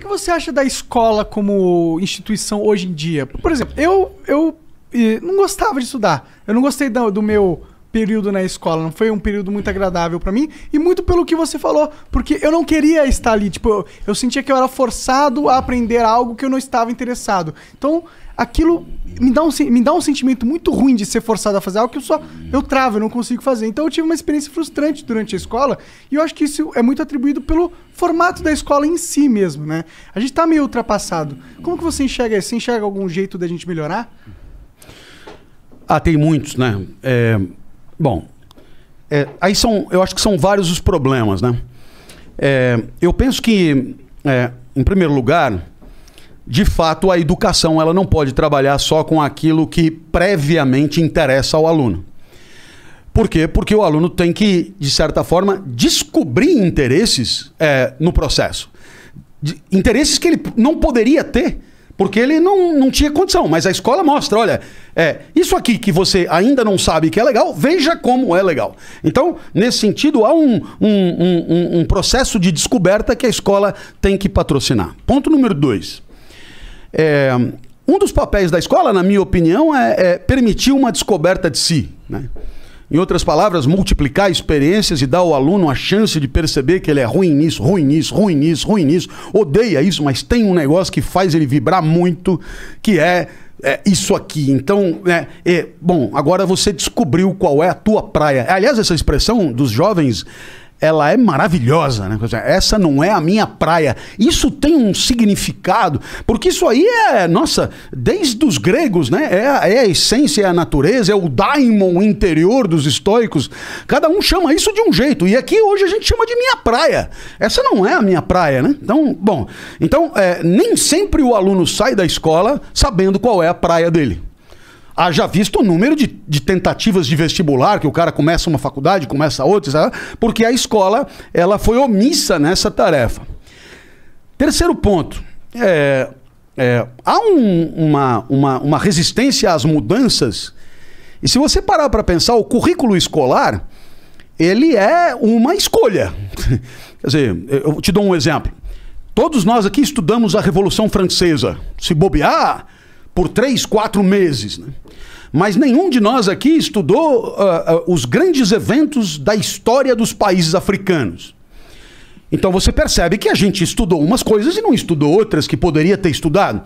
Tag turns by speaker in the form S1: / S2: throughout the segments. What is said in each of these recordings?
S1: que você acha da escola como instituição hoje em dia? Por exemplo, eu não gostava de estudar. Eu não gostei do meu período na escola. Não foi um período muito agradável pra mim. E muito pelo que você falou. Porque eu não queria estar ali. Tipo, eu sentia que eu era forçado a aprender algo que eu não estava interessado. Então, aquilo me dá um sentimento muito ruim de ser forçado a fazer algo que eu travo, eu não consigo fazer. Então eu tive uma experiência frustrante durante a escola e eu acho que isso é muito atribuído pelo formato da escola em si mesmo, né? A gente tá meio ultrapassado. Como que você enxerga isso? Você enxerga algum jeito da gente melhorar?
S2: Tem muitos, né? Eu acho que são vários os problemas, né? Eu penso que, em primeiro lugar, de fato, a educação ela não pode trabalhar só com aquilo que previamente interessa ao aluno. Por quê? Porque o aluno tem que, de certa forma, descobrir interesses no processo. Interesses que ele não poderia ter, porque ele não tinha condição. Mas a escola mostra, olha, isso aqui que você ainda não sabe que é legal, veja como é legal. Então, nesse sentido, há um processo de descoberta que a escola tem que patrocinar. Ponto número 2. Um dos papéis da escola, na minha opinião, é permitir uma descoberta de si, né? Em outras palavras, multiplicar experiências e dar ao aluno a chance de perceber que ele é ruim nisso, ruim nisso, ruim nisso, ruim nisso, odeia isso, mas tem um negócio que faz ele vibrar muito, que é isso aqui. Então, bom, agora você descobriu qual é a tua praia. Aliás, essa expressão dos jovens, ela é maravilhosa, né? Essa não é a minha praia. Isso tem um significado, porque isso aí nossa, desde os gregos, né? É a essência, é a natureza, é o daimon interior dos estoicos. Cada um chama isso de um jeito. E aqui hoje a gente chama de minha praia. Essa não é a minha praia, né? Então, bom, nem sempre o aluno sai da escola sabendo qual é a praia dele. Haja visto o número de tentativas de vestibular, que o cara começa uma faculdade, começa outra, sabe? Porque a escola ela foi omissa nessa tarefa. Terceiro ponto, há uma resistência às mudanças, e se você parar para pensar, o currículo escolar, ele é uma escolha. Quer dizer, eu te dou um exemplo. Todos nós aqui estudamos a Revolução Francesa, se bobear, por 3, 4 meses, né? Mas nenhum de nós aqui estudou os grandes eventos da história dos países africanos. Então você percebe que a gente estudou umas coisas e não estudou outras que poderia ter estudado.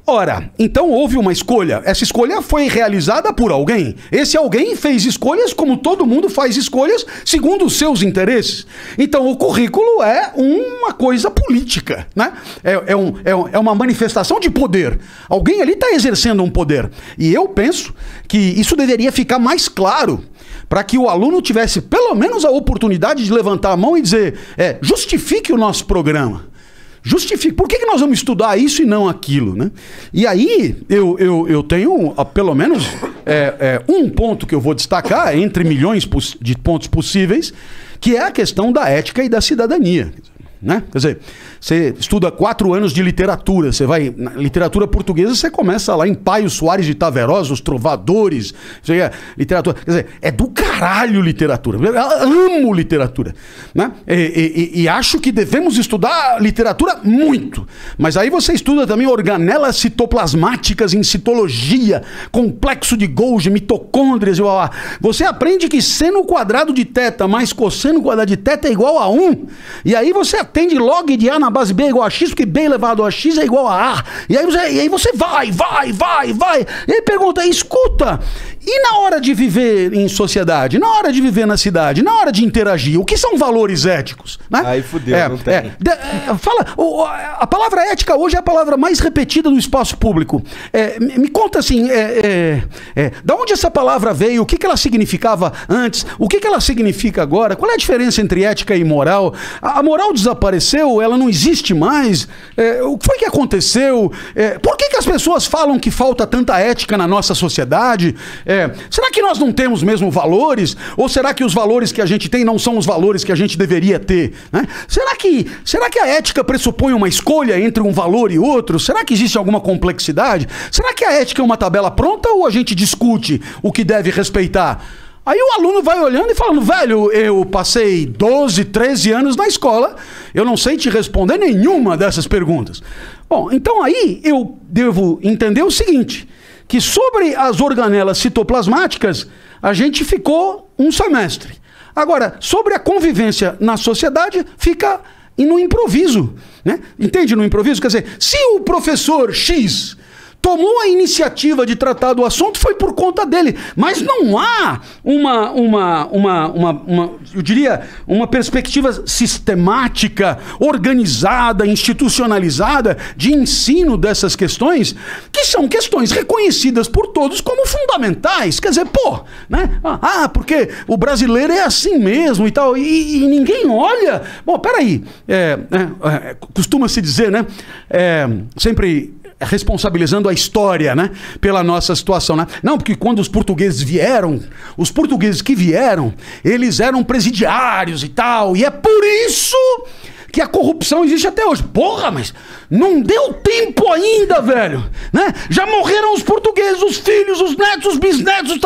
S2: Ora, então houve uma escolha. Essa escolha foi realizada por alguém. Esse alguém fez escolhas como todo mundo faz escolhas segundo os seus interesses. Então o currículo é uma coisa política, né? É uma manifestação de poder. Alguém ali está exercendo um poder. E eu penso que isso deveria ficar mais claro para que o aluno tivesse pelo menos a oportunidade de levantar a mão e dizer, justifique o nosso programa. Justifique. Por que nós vamos estudar isso e não aquilo, né? E aí, eu tenho pelo menos um ponto que eu vou destacar, entre milhões de pontos possíveis, que é a questão da ética e da cidadania, né? Quer dizer, você estuda 4 anos de literatura, você vai na literatura portuguesa, você começa lá em Paio Soares de Taverosa, os trovadores, literatura, quer dizer, é do caralho literatura, eu amo literatura, né? E acho que devemos estudar literatura muito, mas aí você estuda também organelas citoplasmáticas em citologia, complexo de Golgi, mitocôndrias, você aprende que seno quadrado de θ mais cosseno quadrado de θ é igual a 1, e aí você atende log de A na base B é igual a X, porque B elevado a X é igual a A. E aí você vai. E aí pergunta, escuta, e na hora de viver em sociedade, na hora de viver na cidade, na hora de interagir, o que são valores éticos? Né?
S3: Aí fudeu, não tem.
S2: A palavra ética hoje é a palavra mais repetida no espaço público. Me conta assim, da onde essa palavra veio, o que ela significava antes, o que ela significa agora, qual é a diferença entre ética e moral? A moral desapareceu, ela não existe mais? O que foi que aconteceu? Por que as pessoas falam que falta tanta ética na nossa sociedade? Será que nós não temos mesmo valores? Ou será que os valores que a gente tem não são os valores que a gente deveria ter? Né? Será que a ética pressupõe uma escolha entre um valor e outro? Será que existe alguma complexidade? Será que a ética é uma tabela pronta ou a gente discute o que deve respeitar? Aí o aluno vai olhando e falando, velho, eu passei 12, 13 anos na escola, eu não sei te responder nenhuma dessas perguntas. Bom, então aí eu devo entender o seguinte, que sobre as organelas citoplasmáticas, a gente ficou um semestre. Agora, sobre a convivência na sociedade, fica no improviso, né? Entende? No improviso, quer dizer, se o professor X tomou a iniciativa de tratar do assunto, foi por conta dele. Mas não há eu diria, uma perspectiva sistemática, organizada, institucionalizada de ensino dessas questões, que são questões reconhecidas por todos como fundamentais. Quer dizer, pô, né? Porque o brasileiro é assim mesmo e tal, e ninguém olha. Bom, peraí, costuma-se dizer, né? Sempre responsabilizando a história, né, pela nossa situação, né? Não, porque quando os portugueses que vieram, eles eram presidiários e tal, e é por isso que a corrupção existe até hoje. Porra, mas não deu tempo ainda, velho, né? Já morreram os portugueses, os filhos, os netos, os bisnetos,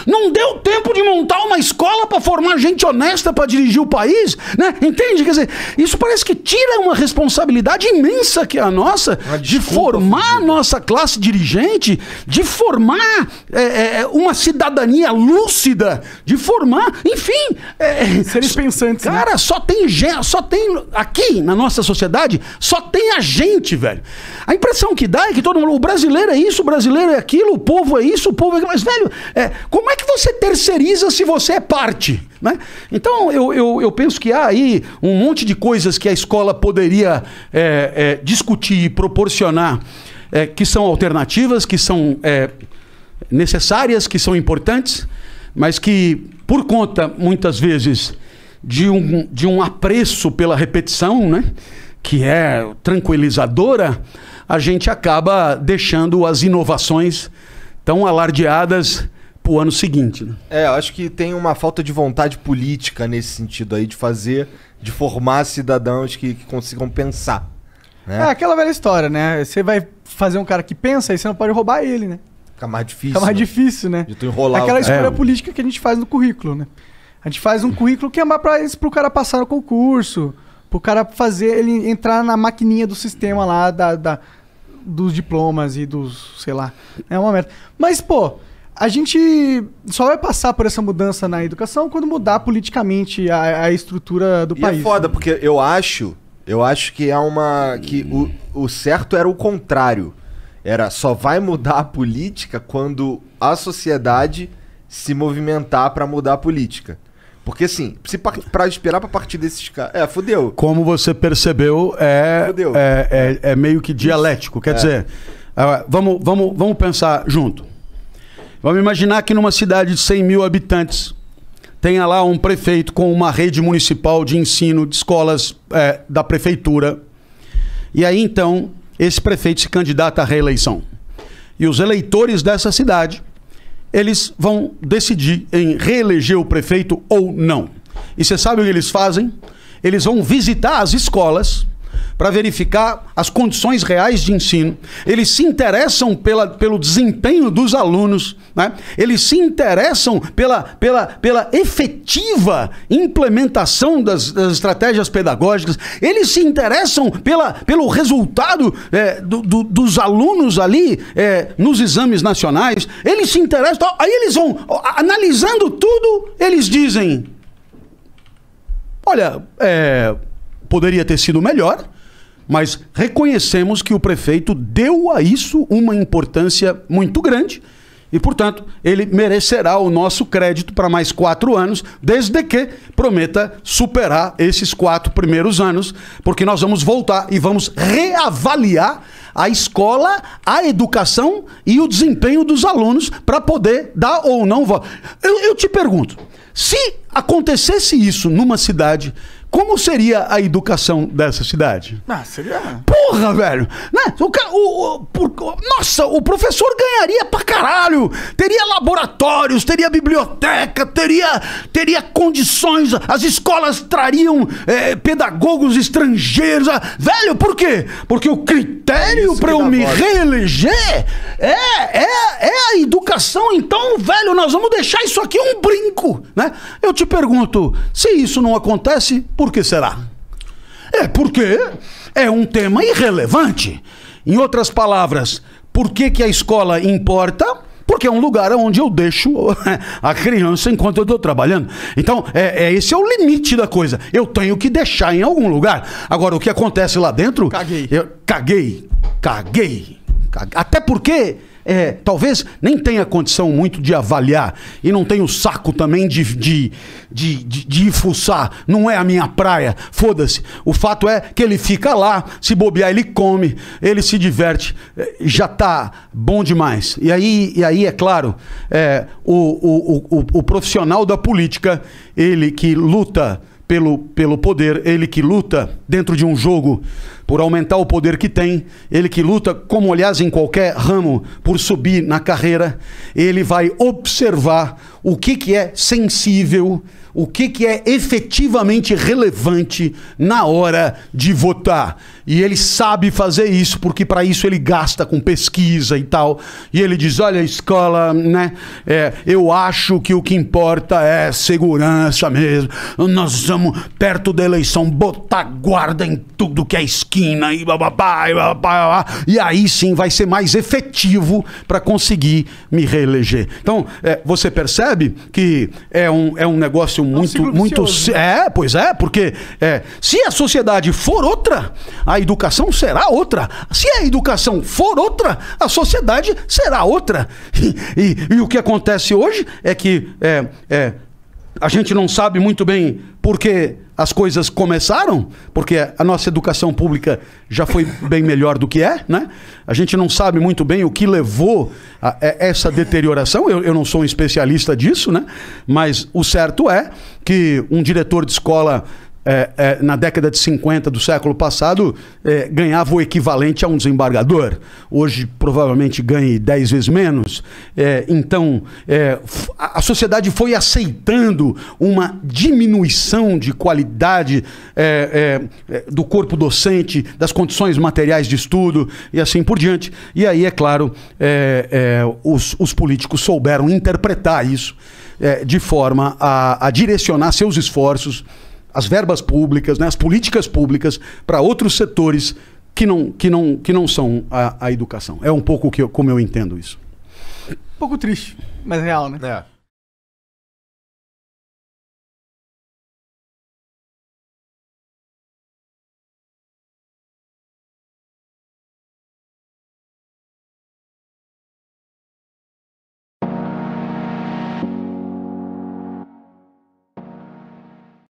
S2: não deu tempo de montar uma escola para formar gente honesta para dirigir o país, né? Entende? Quer dizer, isso parece que tira uma responsabilidade imensa que é a nossa, de formar a nossa classe dirigente, de formar uma cidadania lúcida, de formar, enfim...
S1: seres pensantes,
S2: cara, né? Só tem aqui na nossa sociedade, só tem a gente, velho. A impressão que dá é que todo mundo, o brasileiro é isso, o brasileiro é aquilo, o povo é isso, o povo é aquilo. Mas, velho, como é que você terceiriza se você é parte, né? Então, eu penso que há aí um monte de coisas que a escola poderia discutir e proporcionar, que são alternativas, que são necessárias, que são importantes, mas que, por conta, muitas vezes, de um apreço pela repetição, né, que é tranquilizadora, a gente acaba deixando as inovações tão alardeadas para o ano seguinte, né?
S3: Eu acho que tem uma falta de vontade política nesse sentido aí, de formar cidadãos que consigam pensar, né?
S1: É aquela velha história, né? Você vai fazer um cara que pensa e você não pode roubar ele, né?
S3: Fica mais difícil.
S1: Fica mais difícil, né?
S3: De tu enrolar
S1: aquela escolha política que a gente faz no currículo, né? A gente faz um currículo que é mais pro cara passar no concurso, pro cara fazer ele entrar na maquininha do sistema lá, dos diplomas e dos, sei lá, é uma merda. Mas, pô, a gente só vai passar por essa mudança na educação quando mudar politicamente a estrutura do país.
S3: E é foda, porque eu acho que o certo era o contrário. Só vai mudar a política quando a sociedade se movimentar pra mudar a política. Porque assim, pra esperar pra partir desses caras... fudeu.
S2: Como você percebeu, é meio que dialético. Quer dizer, vamos pensar junto. Vamos imaginar que numa cidade de 100 mil habitantes tenha lá um prefeito com uma rede municipal de ensino de escolas da prefeitura. E aí então, esse prefeito se candidata à reeleição. E os eleitores dessa cidade, eles vão decidir em reeleger o prefeito ou não. E você sabe o que eles fazem? Eles vão visitar as escolas para verificar as condições reais de ensino. Eles se interessam pelo desempenho dos alunos, né? Eles se interessam pela efetiva implementação das estratégias pedagógicas. Eles se interessam pelo resultado dos alunos ali nos exames nacionais. Eles se interessam. Aí eles vão, analisando tudo, eles dizem: olha, poderia ter sido melhor, mas reconhecemos que o prefeito deu a isso uma importância muito grande e, portanto, ele merecerá o nosso crédito para mais 4 anos, desde que prometa superar esses 4 primeiros anos, porque nós vamos voltar e vamos reavaliar a escola, a educação e o desempenho dos alunos para poder dar ou não voto. Eu te pergunto, se acontecesse isso numa cidade como seria a educação dessa cidade?
S1: Ah, seria...
S2: Porra, velho! Né? Nossa, o professor ganharia pra caralho! Teria laboratórios, teria biblioteca, teria condições, as escolas trariam pedagogos estrangeiros. Velho, por quê? Porque o critério pra eu me reeleger é a educação. Então, velho, nós vamos deixar isso aqui um brinco, né? Eu te pergunto, se isso não acontece, por que será? É porque é um tema irrelevante. Em outras palavras, por que a escola importa? Porque é um lugar onde eu deixo a criança enquanto eu estou trabalhando. Então, esse é o limite da coisa. Eu tenho que deixar em algum lugar. Agora, o que acontece lá dentro... Caguei. Até porque... talvez nem tenha condição muito de avaliar e não tenho saco também de ir fuçar. Não é a minha praia, foda-se. O fato é que ele fica lá, se bobear ele come, ele se diverte, já tá bom demais. E aí é claro, o profissional da política, ele que luta pelo poder, ele que luta dentro de um jogo por aumentar o poder que tem, ele que luta, como aliás em qualquer ramo, por subir na carreira, ele vai observar o que é sensível, o que é efetivamente relevante na hora de votar. E ele sabe fazer isso, porque para isso ele gasta com pesquisa e tal. E ele diz, olha, escola, né? Eu acho que o que importa é segurança mesmo. Nós vamos, perto da eleição, botar guarda em tudo que é esquina e bababá, e aí sim vai ser mais efetivo para conseguir me reeleger. Então, você percebe que é um negócio muito... Pois é, porque se a sociedade for outra, a educação será outra. Se a educação for outra, a sociedade será outra. E o que acontece hoje é que a gente não sabe muito bem por que as coisas começaram, porque a nossa educação pública já foi bem melhor do que né? A gente não sabe muito bem o que levou a essa deterioração. Eu não sou um especialista disso, né? Mas o certo é que um diretor de escola na década de 50 do século passado ganhava o equivalente a um desembargador. Hoje provavelmente ganhe 10 vezes menos. Então a sociedade foi aceitando uma diminuição de qualidade do corpo docente, das condições materiais de estudo e assim por diante. E aí, é claro, os políticos souberam interpretar isso de forma a direcionar seus esforços, as verbas públicas, né, as políticas públicas para outros setores que não são a educação. É um pouco como eu entendo isso.
S1: Um pouco triste, mas real, né?